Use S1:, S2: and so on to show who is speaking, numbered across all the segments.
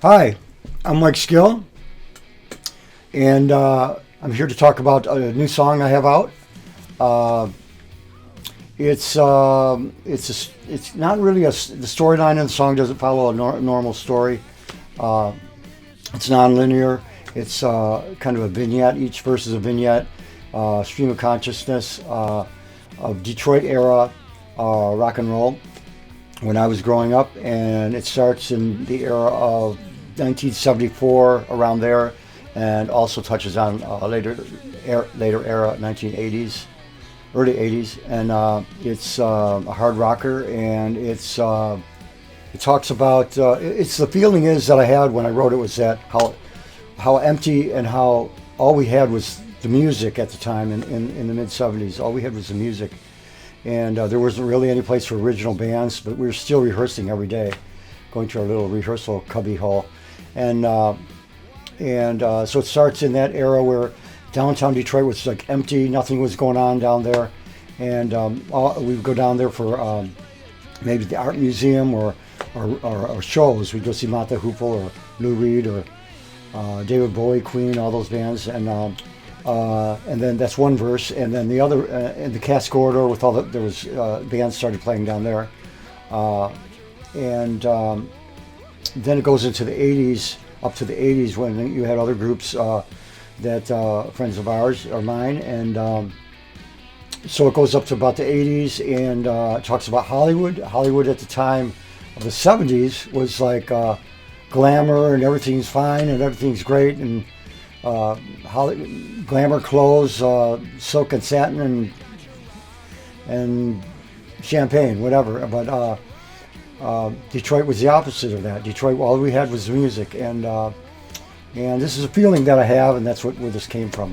S1: Hi, I'm Mike Skill, and I'm here to talk about a new song I have out. Uh, it's not really the storyline of the song doesn't follow a normal story. Uh, it's non-linear. It's kind of a vignette. Each verse is a vignette, stream of consciousness of Detroit era rock and roll when I was growing up, and it starts in the era of 1974, around there, and also touches on later era 1980s, early 80s, and it's a hard rocker, and it talks about it's the feeling is that I had when I wrote it was that how empty and how all we had was the music at the time in the mid 70s. All we had was the music, and there wasn't really any place for original bands, but we were still rehearsing every day, going to our little rehearsal cubby hall, and so it starts in that era where downtown Detroit was like empty, nothing was going on down there, and we would go down there for maybe the art museum or shows. We'd go see Mott the Hoople or Lou Reed or David Bowie, Queen, all those bands, and then that's one verse, and then the other in the Cass Corridor with there was bands started playing down there, and then it goes into the 80s, up to the 80s when you had other groups that friends of ours or mine, and so it goes up to about the 80s, and talks about Hollywood. Hollywood at the time of the 70s was like glamour and everything's fine and everything's great, and glamour clothes, silk and satin and champagne, whatever. But Detroit was the opposite of that. Detroit, all we had was music, and this is a feeling that I have, and that's where this came from.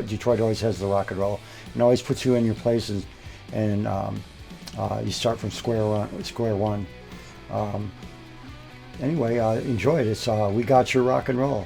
S1: Detroit always has the rock and roll, and always puts you in your place, and you start from square one. Anyway, enjoy it. It's We Got Your Rock and Roll.